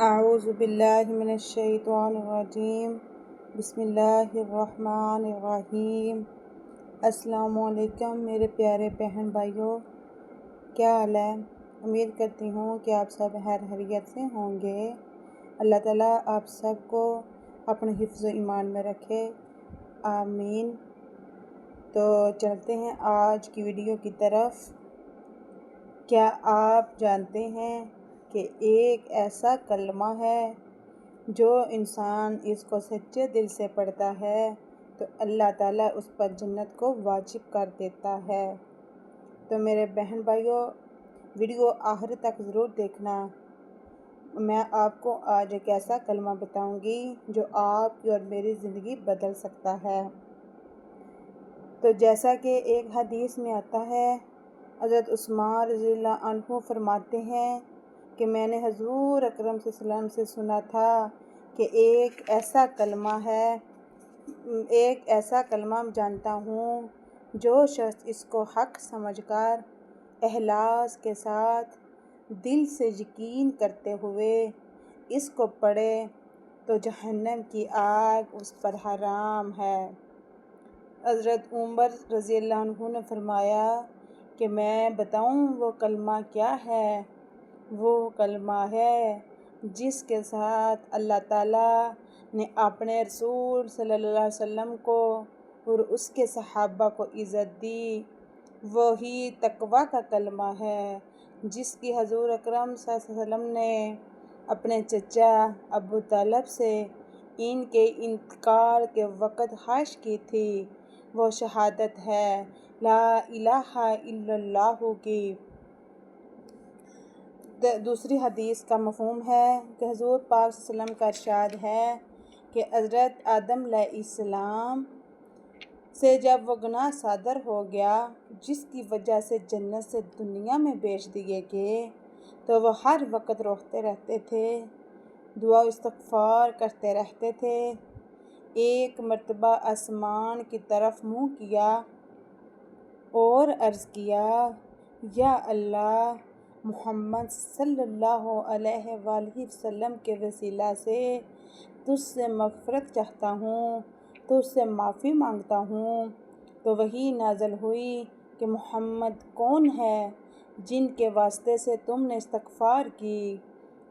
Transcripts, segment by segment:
اعوذ باللہ من الشیطان الرجیم بسم اللہ الرحمن الرحیم۔ السلام علیکم میرے پیارے بہن بھائیوں، کیا حال ہے؟ امید کرتی ہوں کہ آپ سب خیریت سے ہوں گے۔ اللہ تعالیٰ آپ سب کو اپنے حفظ و ایمان میں رکھے، آمین۔ تو چلتے ہیں آج کی ویڈیو کی طرف۔ کیا آپ جانتے ہیں کہ ایک ایسا کلمہ ہے جو انسان اس کو سچے دل سے پڑھتا ہے تو اللہ تعالیٰ اس پر جنت کو واجب کر دیتا ہے؟ تو میرے بہن بھائیوں، ویڈیو آخر تک ضرور دیکھنا۔ میں آپ کو آج ایک ایسا کلمہ بتاؤں گی جو آپ کی اور میری زندگی بدل سکتا ہے۔ تو جیسا کہ ایک حدیث میں آتا ہے، حضرت عثمان رضی اللہ عنہ فرماتے ہیں کہ میں نے حضور اکرم صلی اللہ علیہ وسلم سے سنا تھا کہ ایک ایسا کلمہ جانتا ہوں، جو شخص اس کو حق سمجھ کر اخلاص کے ساتھ دل سے یقین کرتے ہوئے اس کو پڑھے تو جہنم کی آگ اس پر حرام ہے۔ حضرت عمر رضی اللہ عنہ نے فرمایا کہ میں بتاؤں وہ کلمہ کیا ہے؟ وہ کلمہ ہے جس کے ساتھ اللہ تعالیٰ نے اپنے رسول صلی اللہ علیہ وسلم کو اور اس کے صحابہ کو عزت دی۔ وہی تقویٰ کا کلمہ ہے جس کی حضور اکرم صلی اللہ علیہ وسلم نے اپنے چچا ابو طالب سے ان کے انتقال کے وقت خواہش کی تھی۔ وہ شہادت ہے لا الہ الا اللہ کی۔ دوسری حدیث کا مفہوم ہے کہ حضور پاک صلی اللہ علیہ وسلم کا ارشاد ہے کہ حضرت آدم علیہ السلام سے جب وہ گناہ صادر ہو گیا جس کی وجہ سے جنت سے دنیا میں بھیج دیے گئے تو وہ ہر وقت روتے رہتے تھے، دعا و استغفار کرتے رہتے تھے۔ ایک مرتبہ آسمان کی طرف منہ کیا اور عرض کیا، یا اللہ، محمد صلی اللہ علیہ وآلہ وسلم کے وسیلہ سے تجھ سے مغفرت چاہتا ہوں، تجھ سے معافی مانگتا ہوں۔ تو وحی نازل ہوئی کہ محمد کون ہے جن کے واسطے سے تم نے استغفار کی؟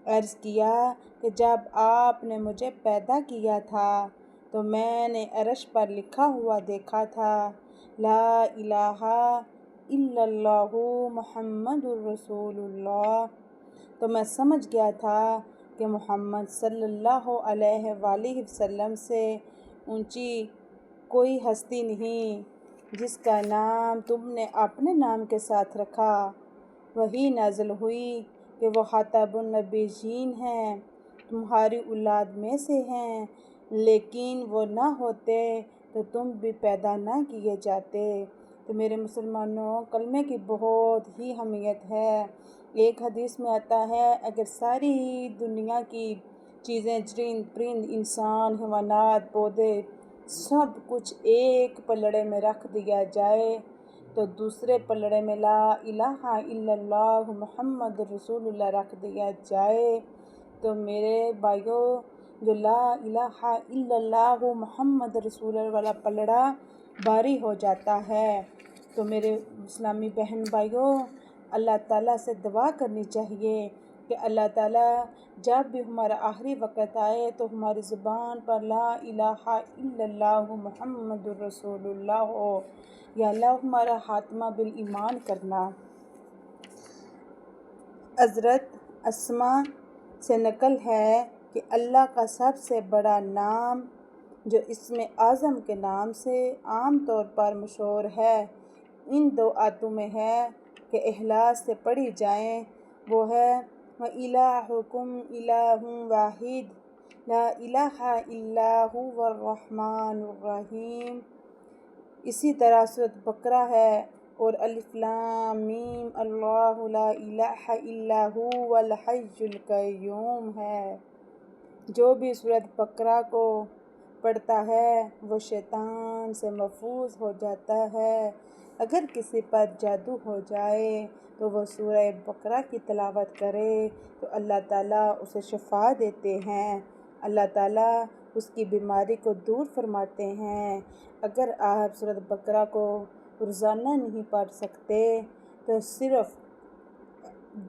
عرض کیا کہ جب آپ نے مجھے پیدا کیا تھا تو میں نے عرش پر لکھا ہوا دیکھا تھا، لا الہ الا اللہ محمد الرسول اللہ۔ تو میں سمجھ گیا تھا کہ محمد صلی اللہ علیہ وآلہ وسلم سے اونچی کوئی ہستی نہیں جس کا نام تم نے اپنے نام کے ساتھ رکھا۔ وحی نازل ہوئی کہ وہ خاتم النبیین ہیں، تمہاری اولاد میں سے ہیں، لیکن وہ نہ ہوتے تو تم بھی پیدا نہ کیے جاتے۔ تو میرے مسلمانوں، کلمے کی بہت ہی اہمیت ہے۔ ایک حدیث میں آتا ہے، اگر ساری دنیا کی چیزیں، چرند پرند، انسان، حیوانات، پودے، سب کچھ ایک پلڑے میں رکھ دیا جائے تو دوسرے پلڑے میں لا الہ الا اللہ محمد رسول اللہ رکھ دیا جائے تو میرے بھائیوں، جو لا الہ الا اللہ محمد رسول اللہ والا پلڑا بھاری ہو جاتا ہے۔ تو میرے اسلامی بہن بھائیوں، اللہ تعالیٰ سے دعا کرنی چاہیے کہ اللہ تعالیٰ جب بھی ہمارا آخری وقت آئے تو ہماری زبان پر لا الہ الا اللہ محمد رسول اللہ ہو۔ یا اللہ ہمارا خاتمہ بالایمان کرنا۔ حضرت اسماء سے نقل ہے کہ اللہ کا سب سے بڑا نام جو اسم اعظم کے نام سے عام طور پر مشہور ہے، ان دو آیتوں میں ہے کہ اخلاص سے پڑھی جائیں، وہ ہے وَإِلَٰهُكُمْ إِلَٰهٌ وَاحِدٌ لَا إِلَٰهَ إِلَّا هُوَ الرَّحْمَٰنُ الرَّحِيمُ۔ اسی طرح سورۃ بقرہ ہے اور الف لام میم اللہ لا الہ الا هو الحی القیوم ہے۔ جو بھی سورۃ بقرہ کو پڑھتا ہے وہ شیطان سے محفوظ ہو جاتا ہے۔ اگر کسی پر جادو ہو جائے تو وہ سورہ بقرہ کی تلاوت کرے تو اللہ تعالیٰ اسے شفا دیتے ہیں، اللہ تعالیٰ اس کی بیماری کو دور فرماتے ہیں۔ اگر آپ سورۃ بقرہ کو روزانہ نہیں پڑھ سکتے تو صرف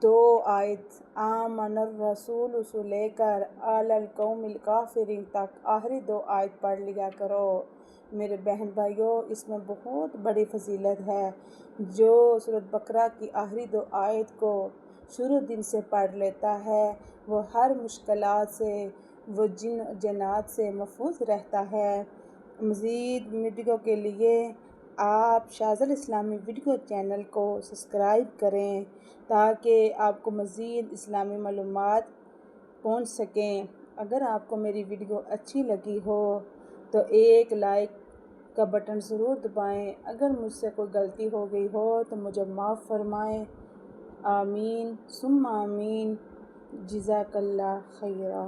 2 آیت آمن الرسول سے لے کر علی القوم الکافرین تک آخری 2 آیت پڑھ لیا کرو۔ میرے بہن بھائیوں، اس میں بہت بڑی فضیلت ہے۔ جو سورۃ بقرہ کی آخری 2 آیت کو شروع دن سے پڑھ لیتا ہے وہ ہر مشکلات سے، وہ جن جنات سے محفوظ رہتا ہے۔ مزید ویڈیو کے لیے آپ شاذل اسلامی ویڈیو چینل کو سبسکرائب کریں تاکہ آپ کو مزید اسلامی معلومات پہنچ سکیں۔ اگر آپ کو میری ویڈیو اچھی لگی ہو تو ایک لائک کا بٹن ضرور دبائیں۔ اگر مجھ سے کوئی غلطی ہو گئی ہو تو مجھے معاف فرمائیں۔ آمین ثم آمین۔ جزاک اللہ خیرہ۔